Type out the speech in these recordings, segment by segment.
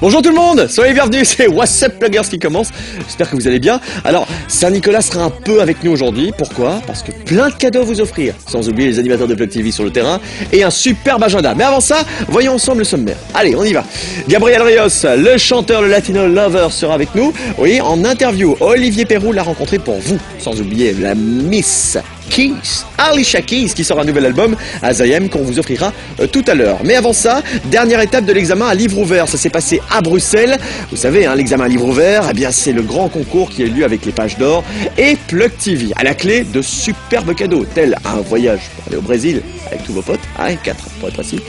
Bonjour tout le monde, soyez bienvenus, c'est What's Up Pluggers qui commence. J'espère que vous allez bien. Alors, Saint-Nicolas sera un peu avec nous aujourd'hui. Pourquoi? Parce que plein de cadeaux à vous offrir. Sans oublier les animateurs de Plug TV sur le terrain et un superbe agenda. Mais avant ça, voyons ensemble le sommaire. Allez, on y va. Gabriel Rios, le chanteur, le Latino Lover, sera avec nous. Oui, en interview, Olivier Perrou l'a rencontré pour vous. Sans oublier la Miss Keys, Alicia Keys, qui sort un nouvel album, Azayem, qu'on vous offrira tout à l'heure. Mais avant ça, dernière étape de l'examen à livre ouvert. Ça s'est passé à Bruxelles. Vous savez, hein, l'examen à livre ouvert, eh bien, c'est le grand concours qui a eu lieu avec les pages d'or et Plug TV. À la clé, de superbes cadeaux, tels un voyage pour aller au Brésil avec tous vos potes, 4 pour être précis,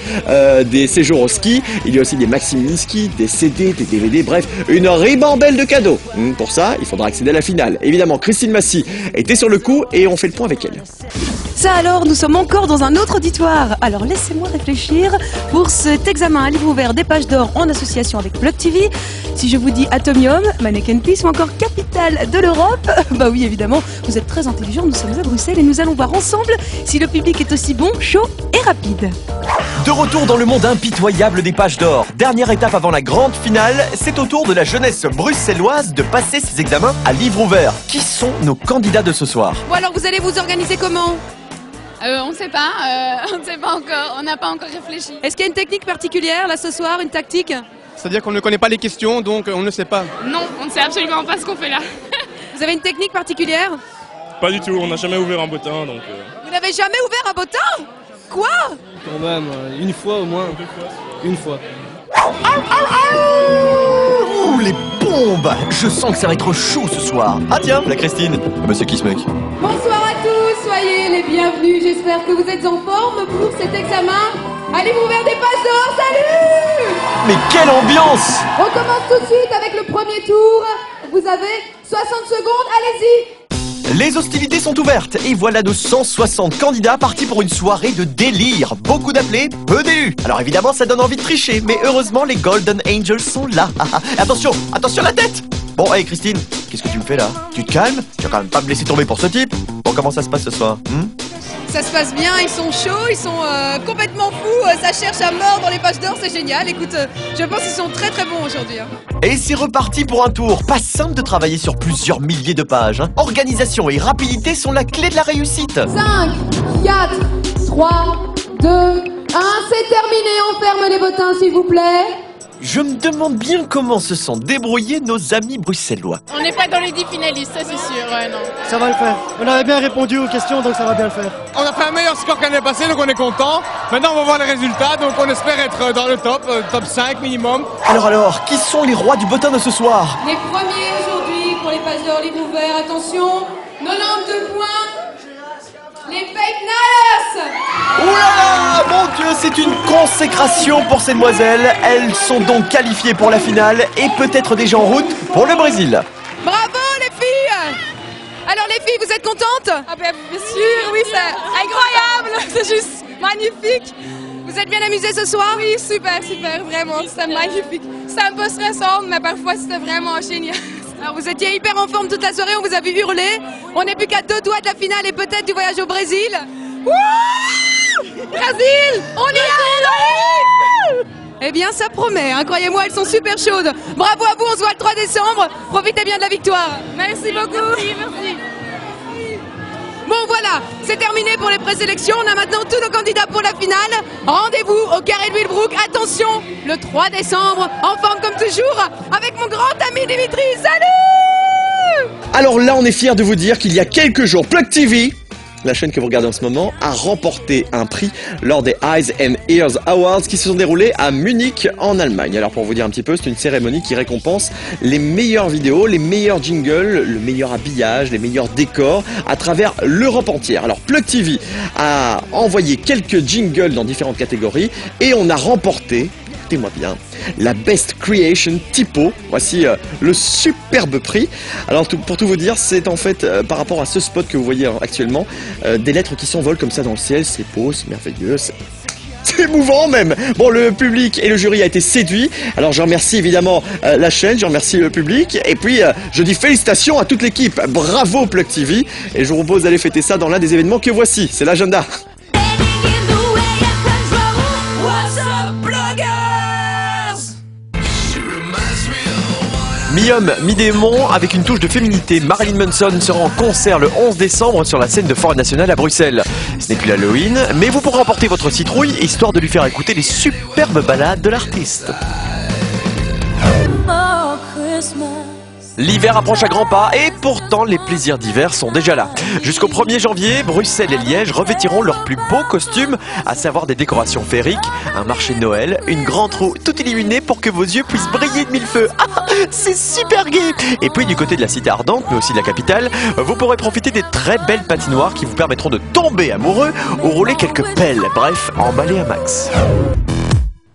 des séjours au ski, il y a aussi des Maxi Mini Ski, des CD, des DVD, bref, une ribambelle de cadeaux. Pour ça, il faudra accéder à la finale. Évidemment, Christine Massy était sur le coup et on fait le point avec elle. Ça alors, nous sommes encore dans un autre auditoire. Alors laissez-moi réfléchir pour cet examen à livre ouvert des pages d'or en association avec Plug TV. Si je vous dis Atomium, Mannequin Peace ou encore Capitale de l'Europe, bah oui évidemment, vous êtes très intelligents, nous sommes à Bruxelles et nous allons voir ensemble si le public est aussi bon, chaud et rapide. De retour dans le monde impitoyable des pages d'or. Dernière étape avant la grande finale, c'est au tour de la jeunesse bruxelloise de passer ses examens à livre ouvert. Qui sont nos candidats de ce soir? Bon alors vous allez vous organiser comment? On ne sait pas encore, on n'a pas encore réfléchi. Est-ce qu'il y a une technique particulière là ce soir, une tactique? C'est-à-dire qu'on ne connaît pas les questions, donc on ne sait pas. Non, on ne sait absolument pas ce qu'on fait là. Vous avez une technique particulière? Pas du tout, on n'a jamais ouvert un bottin, donc... Vous n'avez jamais ouvert un bottin? Quoi? Quand même, une fois au moins. Une fois. Ouh, les bombes! Je sens que ça va être chaud ce soir. Ah tiens, la Christine. Monsieur Kismek. Bonsoir à tous, soyez les bienvenus. J'espère que vous êtes en forme pour cet examen. Allez vous ouvrir des pages d'or, salut! Mais quelle ambiance! On commence tout de suite avec le premier tour. Vous avez 60 secondes, allez-y! Les hostilités sont ouvertes et voilà nos 160 candidats partis pour une soirée de délire. Beaucoup d'appelés, peu d'élus. Alors évidemment ça donne envie de tricher, mais heureusement les Golden Angels sont là. Attention, attention la tête! Bon, hey Christine, qu'est-ce que tu me fais là? Tu te calmes? Tu vas quand même pas me laisser tomber pour ce type? Bon, comment ça se passe ce soir? Ça se passe bien, ils sont chauds, ils sont complètement fous, ça cherche à mort dans les pages d'or, c'est génial. Écoute, je pense qu'ils sont très très bons aujourd'hui. Et c'est reparti pour un tour. Pas simple de travailler sur plusieurs milliers de pages. Organisation et rapidité sont la clé de la réussite. 5, 4, 3, 2, 1, c'est terminé. On ferme les bottins s'il vous plaît. Je me demande bien comment se sont débrouillés nos amis bruxellois. On n'est pas dans les 10 finalistes, ça c'est sûr, non. Ça va le faire. On avait bien répondu aux questions, donc ça va bien le faire. On a fait un meilleur score qu'année passée, donc on est content. Maintenant, on va voir les résultats, donc on espère être dans le top 5 minimum. Alors, qui sont les rois du bottin de ce soir? Les premiers aujourd'hui pour les pages d'or livre ouvert, attention, 92 points. Les Fake Nalers! Ouh là là, mon Dieu, c'est une consécration pour ces demoiselles. Elles sont donc qualifiées pour la finale et peut-être déjà en route pour le Brésil. Bravo les filles! Alors les filles, vous êtes contentes? Ah ben bien sûr, oui, c'est incroyable, c'est juste magnifique. Vous êtes bien amusées ce soir? Oui, super, vraiment, c'est magnifique. C'est un peu stressant, mais parfois c'était vraiment génial. Alors vous étiez hyper en forme toute la soirée, on vous a vu hurler. On n'est plus qu'à 2 doigts de la finale et peut-être du voyage au Brésil. Brésil! On y est! Eh bien ça promet, hein, croyez-moi, elles sont super chaudes. Bravo à vous, on se voit le 3 décembre. Profitez bien de la victoire. Merci beaucoup. Merci. Bon voilà, c'est terminé pour les présélections. On a maintenant tous nos candidats pour la finale. Rendez-vous au Carré de Willebroek. Attention, le 3 décembre, en forme comme toujours, avec mon grand ami Dimitri. Salut! Alors là, on est fiers de vous dire qu'il y a quelques jours, Plug TV, la chaîne que vous regardez en ce moment, a remporté un prix lors des Eyes and Ears Awards qui se sont déroulés à Munich en Allemagne. Alors pour vous dire un petit peu, c'est une cérémonie qui récompense les meilleures vidéos, les meilleurs jingles, le meilleur habillage, les meilleurs décors à travers l'Europe entière. Alors Plug TV a envoyé quelques jingles dans différentes catégories et on a remporté, écoutez-moi bien, la Best Creation Typo. Voici le superbe prix. Alors pour tout vous dire, c'est en fait par rapport à ce spot que vous voyez actuellement, des lettres qui s'envolent comme ça dans le ciel. C'est beau, c'est merveilleux, c'est émouvant même. Bon, le public et le jury a été séduits. Alors je remercie évidemment la chaîne, je remercie le public et puis je dis félicitations à toute l'équipe. Bravo Plug TV et je vous propose d'aller fêter ça dans l'un des événements que voici. C'est l'agenda. Mi-homme, mi-démon, avec une touche de féminité, Marilyn Manson sera en concert le 11 décembre sur la scène de Forêt Nationale à Bruxelles. Ce n'est plus l'Halloween, mais vous pourrez emporter votre citrouille, histoire de lui faire écouter les superbes ballades de l'artiste. L'hiver approche à grands pas et pourtant les plaisirs d'hiver sont déjà là. Jusqu'au 1er janvier, Bruxelles et Liège revêtiront leurs plus beaux costumes, à savoir des décorations féeriques, un marché de Noël, une grande roue tout illuminée pour que vos yeux puissent briller de mille feux. Ah, c'est super gai! Et puis du côté de la cité ardente, mais aussi de la capitale, vous pourrez profiter des très belles patinoires qui vous permettront de tomber amoureux ou rouler quelques pelles. Bref, emballer un max.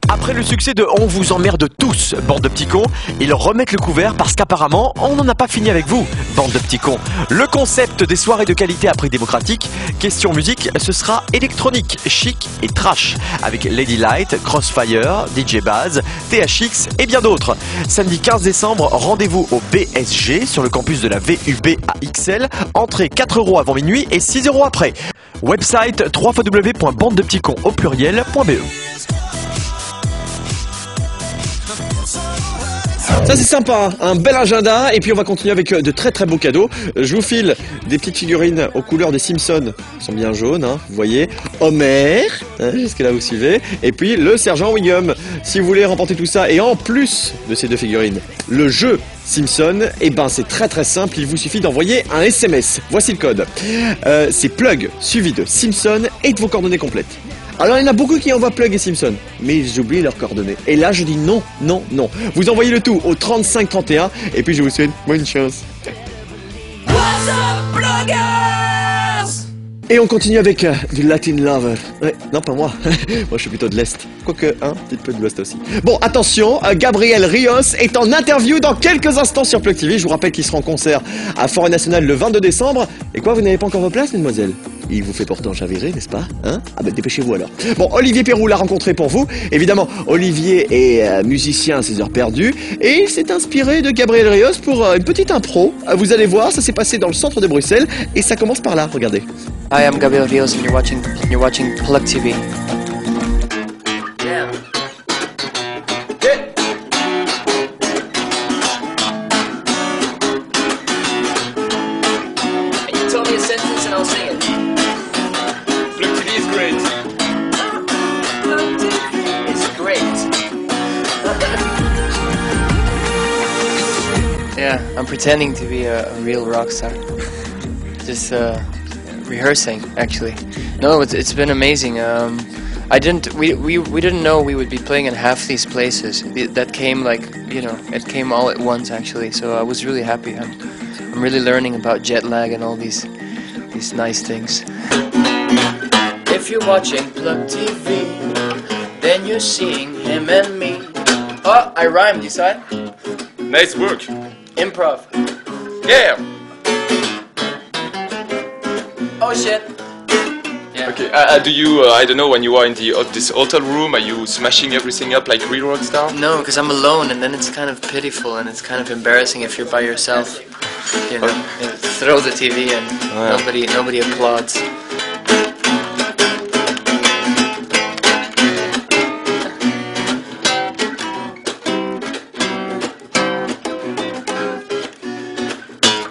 Après le succès de On vous emmerde tous, bande de petits cons, ils remettent le couvert parce qu'apparemment, on n'en a pas fini avec vous, bande de petits cons. Le concept des soirées de qualité à prix démocratique, question musique, ce sera électronique, chic et trash, avec Lady Light, Crossfire, DJ Baz, THX et bien d'autres. Samedi 15 décembre, rendez-vous au BSG sur le campus de la VUB à XL, entrée 4 € avant minuit et 6 € après. Website www.bandedepetitscons au pluriel.be. Ça c'est sympa, hein, un bel agenda et puis on va continuer avec de très très beaux cadeaux. Je vous file des petites figurines aux couleurs des Simpsons, elles sont bien jaunes, hein, vous voyez. Homer, hein, jusque là vous suivez, et puis le sergent Wiggum. Si vous voulez remporter tout ça et en plus de ces deux figurines, le jeu Simpson, et ben c'est très très simple, il vous suffit d'envoyer un SMS. Voici le code. C'est plug suivi de Simpson et de vos coordonnées complètes. Alors il y en a beaucoup qui envoient Plug et Simpson, mais ils oublient leurs coordonnées. Et là je dis non, non, non. Vous envoyez le tout au 3531 et puis je vous souhaite bonne chance. Et on continue avec du Latin Lover. Ouais, non pas moi. Moi je suis plutôt de l'Est. Quoique, un petit peu de l'Ouest aussi. Bon, attention, Gabriel Rios est en interview dans quelques instants sur Plug TV. Je vous rappelle qu'il sera en concert à Forêt Nationale le 22 décembre. Et quoi, vous n'avez pas encore vos places, mesdemoiselles? Il vous fait pourtant chavirer, n'est-ce pas, hein? Ah ben dépêchez-vous alors. Bon, Olivier Perrou l'a rencontré pour vous. Évidemment, Olivier est musicien à ses heures perdues et il s'est inspiré de Gabriel Rios pour une petite impro. Vous allez voir, ça s'est passé dans le centre de Bruxelles et ça commence par là, regardez. Hi, I'm Gabriel Rios and you're watching Plug TV. Yeah. You told me a sentence and I'll sing it. Plug TV is great. Plug TV is great. Yeah, I'm pretending to be a real rock star. Just rehearsing, actually. No, it's been amazing. We didn't know we would be playing in half these places. That came it came all at once actually. So I was really happy. I'm really learning about jet lag and all these nice things. If you're watching Plug TV, then you're seeing him and me. Oh, I rhymed, you saw it? Nice work. Improv. Yeah. Oh shit. Yeah. Okay. Do you? I don't know. When you are in this hotel room, are you smashing everything up like real rock star? No, because I'm alone, and then it's kind of pitiful and it's kind of embarrassing if you're by yourself. You know, throw the TV and nobody applauds.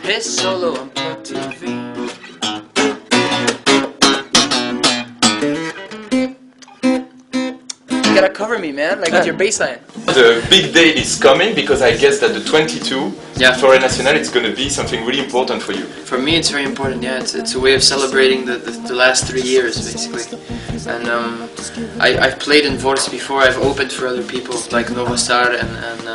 His solo on Plug TV. You gotta cover me, man, like with your bass line. The big day is coming because I guess that the 22 Forêt Nationale it's going to be something really important for you. For me, it's very important. Yeah, it's a way of celebrating the last 3 years, basically. And I've played in Vorts before. I've opened for other people like Nova Star and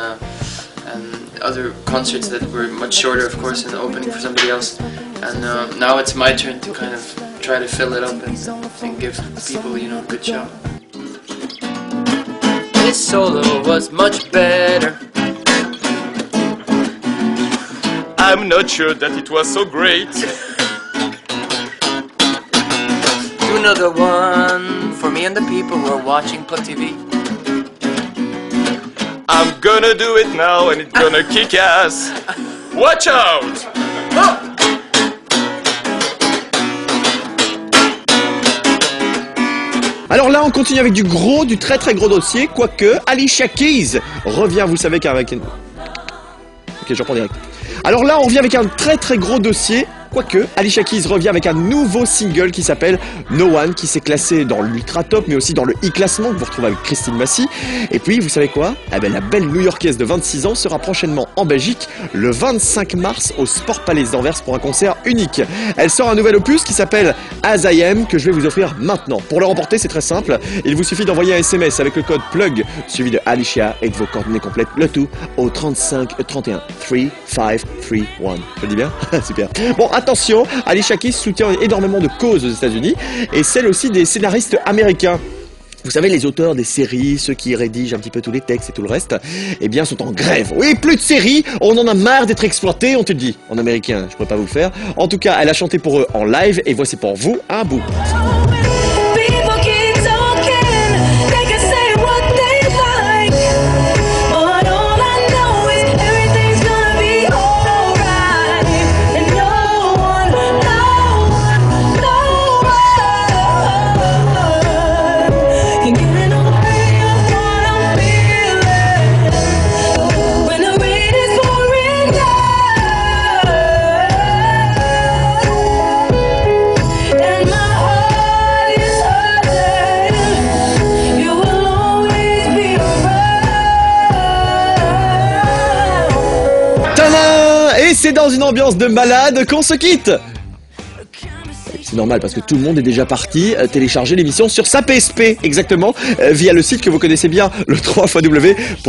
other concerts that were much shorter, of course, and opening for somebody else. And now it's my turn to kind of try to fill it up and give people, a good show. His solo was much better. I'm not sure that it was so great. Do another one for me and the people who are watching Plug TV. I'm gonna do it now and it's gonna kick ass. Watch out! Oh! Alors là, on continue avec du très très gros dossier, quoique Alicia Keys revient, vous savez qu'avec... Ok, je reprends direct. Alors là, on revient avec un très très gros dossier. Quoique, Alicia Keys revient avec un nouveau single qui s'appelle No One, qui s'est classé dans l'ultra top, mais aussi dans le e-classement que vous retrouvez avec Christine Massy. Et puis, vous savez quoi? Eh ben, la belle New-Yorkaise de 26 ans sera prochainement en Belgique, le 25 mars, au Sport Palace d'Anvers pour un concert unique. Elle sort un nouvel opus qui s'appelle As I Am, que je vais vous offrir maintenant. Pour le remporter, c'est très simple. Il vous suffit d'envoyer un SMS avec le code PLUG, suivi de Alicia et de vos coordonnées complètes, le tout, au 35 31 3531. Je le dis bien? Super. Bon, attention, Alicia Keys soutient énormément de causes aux États-Unis et celle aussi des scénaristes américains. Vous savez, les auteurs des séries, ceux qui rédigent un petit peu tous les textes et tout le reste, eh bien, sont en grève. Oui, plus de séries, on en a marre d'être exploités, on te le dit. En américain, je pourrais pas vous le faire. En tout cas, elle a chanté pour eux en live et voici pour vous un bout. Et c'est dans une ambiance de malade qu'on se quitte. C'est normal parce que tout le monde est déjà parti télécharger l'émission sur sa PSP, exactement, via le site que vous connaissez bien, le www.plugtv.be.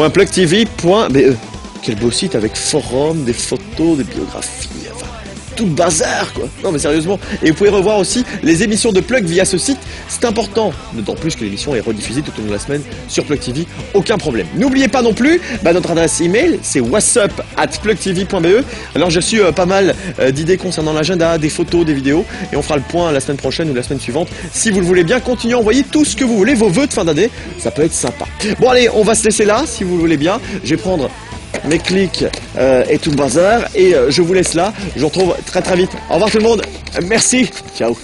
Quel beau site avec forum, des photos, des biographies, enfin, tout le bazar quoi. Non mais sérieusement. Et vous pouvez revoir aussi les émissions de Plug via ce site, c'est important. D'autant plus que l'émission est rediffusée tout au long de la semaine sur Plug TV, aucun problème. N'oubliez pas non plus, notre adresse email c'est whatsup@plugtv.be. Alors j'ai reçu pas mal d'idées concernant l'agenda, des photos, des vidéos, et on fera le point la semaine prochaine ou la semaine suivante. Si vous le voulez bien, continuez à envoyer tout ce que vous voulez, vos vœux de fin d'année, ça peut être sympa. Bon allez, on va se laisser là, si vous le voulez bien. Je vais prendre mes clics et tout le bazar et je vous laisse là. Je vous retrouve très très vite. Au revoir tout le monde. Merci. Ciao.